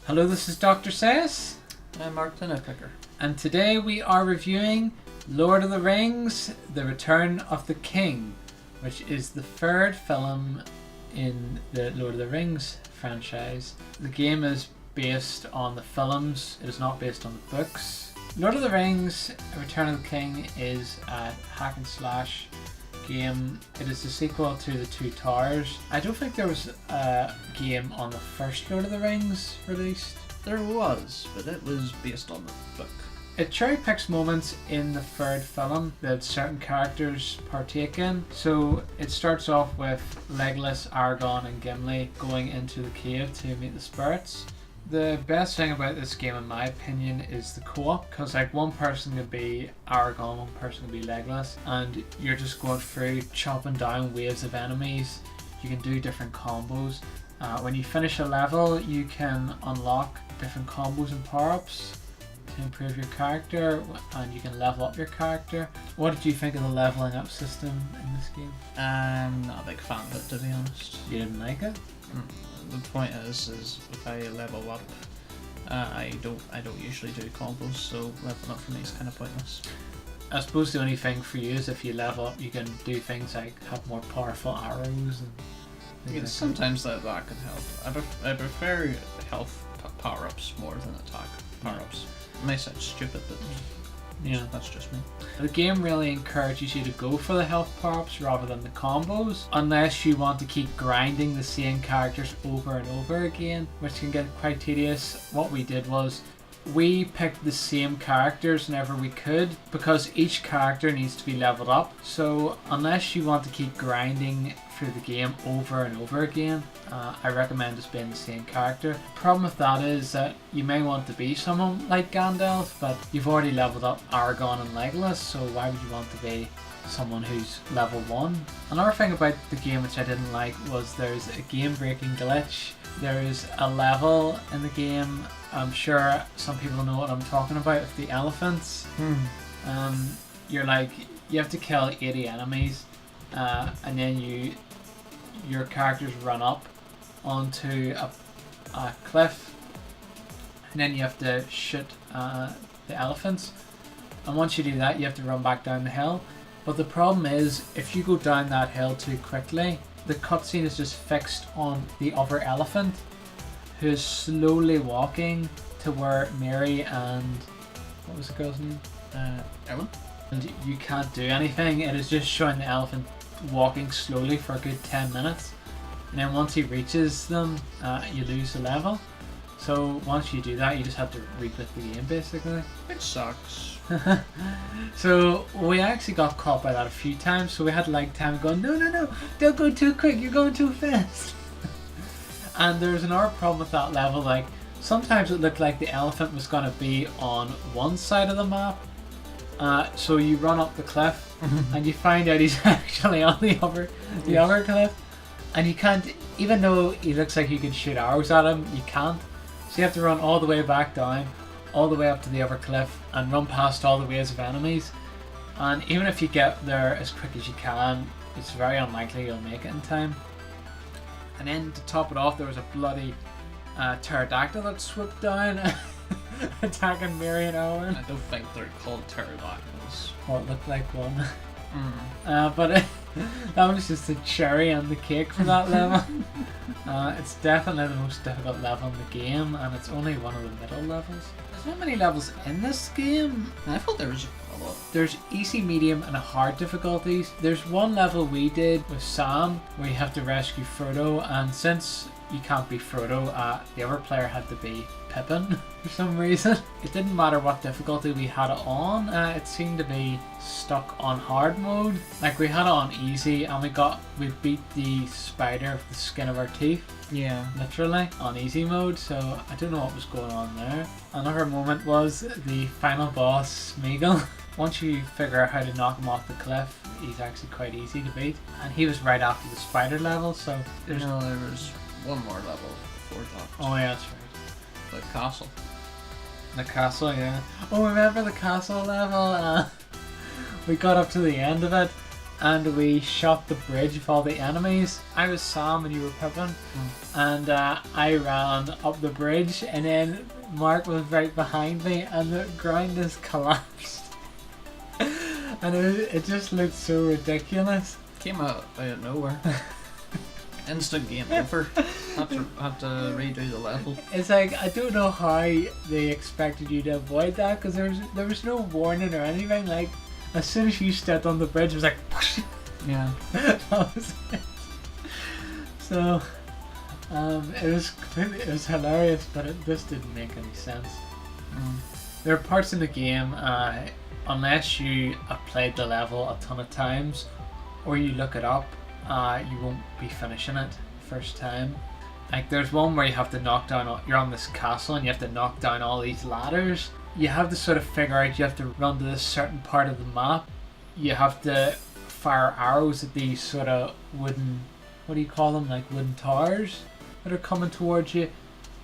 Hello, this is DrSayus and Mark Nitpicker. and today we are reviewing Lord of the Rings, The Return of the King, which is the third film in the Lord of the Rings franchise. The game is based on the films, it is not based on the books. Lord of the Rings, Return of the King is a hack and slash game. It is the sequel to The Two Towers. I don't think there was a game on the first Lord of the Rings released. There was, but it was based on the book. It cherry picks moments in the third film that certain characters partake in. So it starts off with Legolas, Aragorn and Gimli going into the cave to meet the spirits. The best thing about this game, in my opinion, is the co-op, because like one person could be Aragorn, one person could be Legolas, and you're just going through chopping down waves of enemies. You can do different combos. When you finish a level, you can unlock different combos and power-ups to improve your character, and you can level up your character. What did you think of the leveling up system in this game? I'm not a big fan of it, to be honest. You didn't like it? The point is if I level up, I don't usually do combos, so leveling up for me is kind of pointless. I suppose the only thing for you is if you level up, you can do things like have more powerful arrows and Yeah, sometimes that can help. I prefer health power-ups more than attack power-ups. It may sound stupid, but yeah, that's just me. The game really encourages you to go for the health power-ups rather than the combos, unless you want to keep grinding the same characters over and over again, which can get quite tedious. What we did was we picked the same characters whenever we could, because each character needs to be leveled up. So unless you want to keep grinding through the game over and over again, I recommend just being the same character. The problem with that is that you may want to be someone like Gandalf, but you've already leveled up Aragorn and Legolas, so why would you want to be someone who's level 1? Another thing about the game which I didn't like was there's a game breaking glitch. There's a level in the game, I'm sure some people know what I'm talking about, with the elephants. You have to kill 80 enemies, and then your characters run up onto a cliff, and then you have to shoot the elephants, and once you do that you have to run back down the hill. But the problem is, if you go down that hill too quickly, the cutscene is just fixed on the other elephant, who is slowly walking to where Mary and what was the girl's name? Ellen? And you can't do anything. It is just showing the elephant walking slowly for a good 10 minutes, and then once he reaches them, you lose the level. So once you do that, you just have to reboot the game basically. It sucks. So we actually got caught by that a few times, so we had like time going, no, don't go too quick, you're going too fast. And there's another problem with that level, like sometimes it looked like the elephant was going to be on one side of the map, so you run up the cliff and you find out he's actually on the other cliff, and you can't, even though he looks like you can shoot arrows at him, you can't. So you have to run all the way back down, all the way up to the other cliff, and run past all the waves of enemies. And even if you get there as quick as you can, it's very unlikely you'll make it in time. And then to top it off, there was a bloody pterodactyl that swooped down attacking Mary and Owen. I don't think they're called pterodactyls. Well, it looked like one. But that was just a cherry on the cake for that level. It's definitely the most difficult level in the game, and it's only one of the middle levels. There's not many levels in this game. I thought there was a lot. There's easy, medium and hard difficulties. There's one level we did with Sam where you have to rescue Frodo, and since you can't be Frodo, the other player had to be Pippin for some reason. It didn't matter what difficulty we had it on, it seemed to be stuck on hard mode. Like we had it on easy and we beat the spider with the skin of our teeth. Yeah. Literally on easy mode, so I don't know what was going on there. Another moment was the final boss, Smeagol. Once you figure out how to knock him off the cliff, he's actually quite easy to beat. And he was right after the spider level, so there was one more level before that. Oh yeah, that's right. The castle. The castle, yeah. Oh, remember the castle level? We got up to the end of it, and we shot the bridge of all the enemies. I was Sam and you were Pippin, and I ran up the bridge, and then Mark was right behind me, and the ground just collapsed. And it just looked so ridiculous. Came out of nowhere. Instant game over. Had to redo the level. It's like, I don't know how they expected you to avoid that, because there was no warning or anything. Like, as soon as you stepped on the bridge, it was like, whoosh. Yeah. That was it. So, it was hilarious, but it just didn't make any sense. There are parts in the game, unless you have played the level a ton of times, or you look it up, you won't be finishing it first time. Like, there's one where you have to knock down, you're on this castle and you have to knock down all these ladders. You have to sort of figure out, you have to run to this certain part of the map. You have to fire arrows at these sort of wooden, what do you call them, like wooden towers that are coming towards you.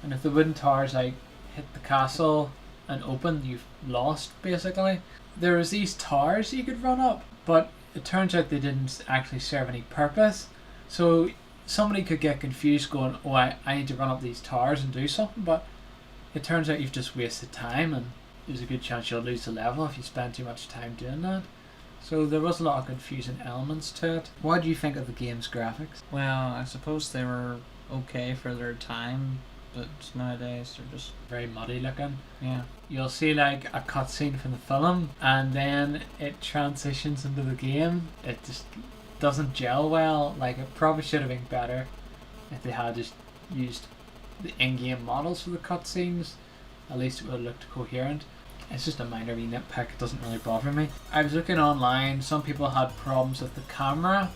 And if the wooden towers like hit the castle and open, you've lost basically. There was these towers you could run up, but it turns out they didn't actually serve any purpose. So somebody could get confused going, oh, I need to run up these towers and do something, but it turns out you've just wasted time, and there's a good chance you'll lose the level if you spend too much time doing that. So there was a lot of confusing elements to it. What do you think of the game's graphics? Well, I suppose they were okay for their time, but nowadays they're just Very muddy looking. yeah. You'll see like a cutscene from the film, and then it transitions into the game. It just doesn't gel well. Like, it probably should have been better if they had just used the in-game models for the cutscenes. At least it would have looked coherent. It's just a minor wee nitpick, it doesn't really bother me. I was looking online, some people had problems with the camera.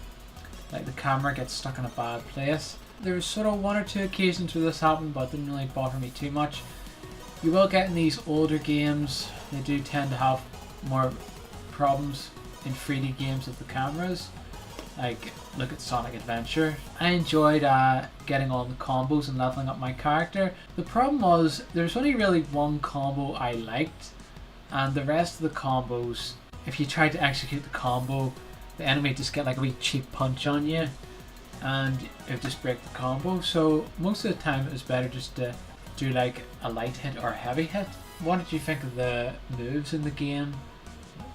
Like, the camera gets stuck in a bad place. There was sort of one or two occasions where this happened, but it didn't really bother me too much. You will get in these older games, they do tend to have more problems in 3D games with the cameras. Like, look at Sonic Adventure. I enjoyed getting all the combos and leveling up my character. The problem was, there's only really one combo I liked, and the rest of the combos, if you tried to execute the combo, the enemy just get like a wee cheap punch on you, and it would just break the combo. So most of the time it was better just to do like a light hit or a heavy hit. What did you think of the moves in the game?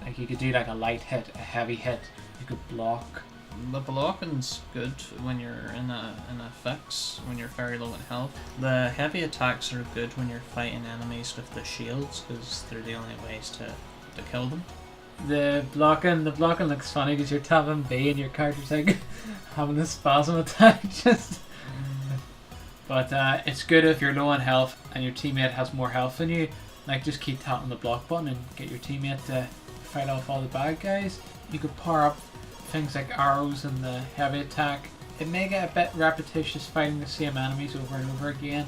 Like, you could do like a light hit, a heavy hit, you could block. The blocking's good when you're in a fix, when you're very low in health. The heavy attacks are good when you're fighting enemies with the shields, because they're the only ways to kill them. The blocking looks funny because you're tapping B and your character's like having a spasm attack just. But it's good if you're low on health and your teammate has more health than you. Like, just keep tapping the block button and get your teammate to fight off all the bad guys. You could power up things like arrows and the heavy attack. It may get a bit repetitious fighting the same enemies over and over again,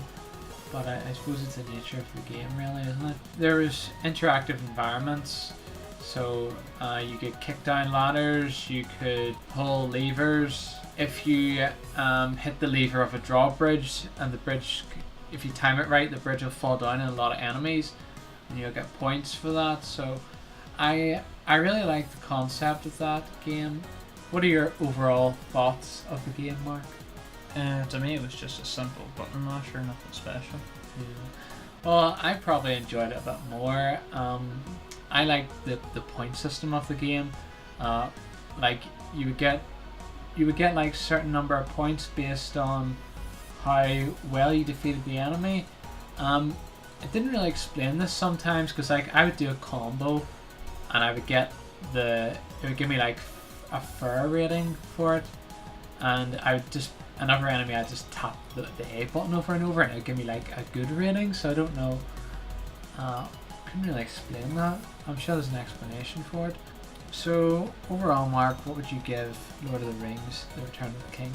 but I suppose it's the nature of the game, really, isn't it? There's interactive environments, so you could kick down ladders, you could pull levers. If you hit the lever of a drawbridge, and the bridge, if you time it right, the bridge will fall down in a lot of enemies, and you'll get points for that. So I really like the concept of that game. What are your overall thoughts of the game, Mark? To me it was just a simple button masher, nothing special. Yeah. Well, I probably enjoyed it a bit more. I like the point system of the game. Like, you would get like certain number of points based on how well you defeated the enemy. It didn't really explain this sometimes, because like, I would do a combo and I would get it would give me like a fair rating for it, and I would just, another enemy, I'd just tap the A button over and over and it would give me like a good rating. So I don't know, couldn't really explain that. I'm sure there's an explanation for it. So overall, Mark, what would you give Lord of the Rings: The Return of the King?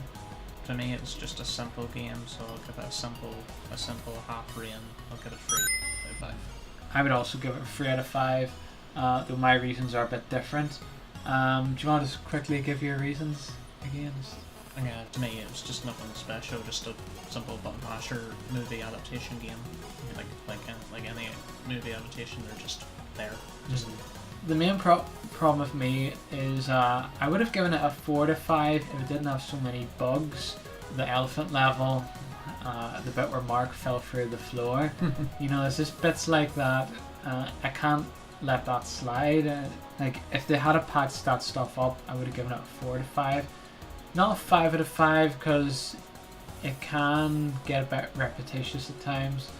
To me it's just a simple game, so I'll give it a simple half rating. I'll give it 3 out of 5. I would also give it a 3 out of 5, though my reasons are a bit different. Do you want to just quickly give your reasons again? Yeah, to me it was just nothing special, just a simple button masher movie adaptation game. Like any movie adaptation, they're just there. Just The main problem with me is I would have given it a 4 to 5 if it didn't have so many bugs. The elephant level, the bit where Mark fell through the floor, you know, there's just bits like that. I can't let that slide. Like, if they had patched that stuff up, I would have given it a 4 to 5. Not a 5 out of 5 because it can get a bit repetitious at times.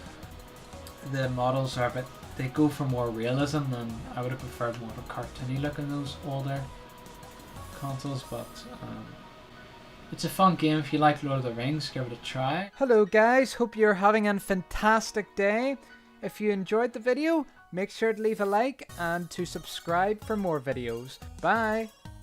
The models are a bit, they go for more realism, than I would have preferred more of a cartoony look in those older consoles, but it's a fun game. If you like Lord of the Rings, give it a try. Hello guys, hope you're having a fantastic day. If you enjoyed the video, make sure to leave a like and to subscribe for more videos. Bye!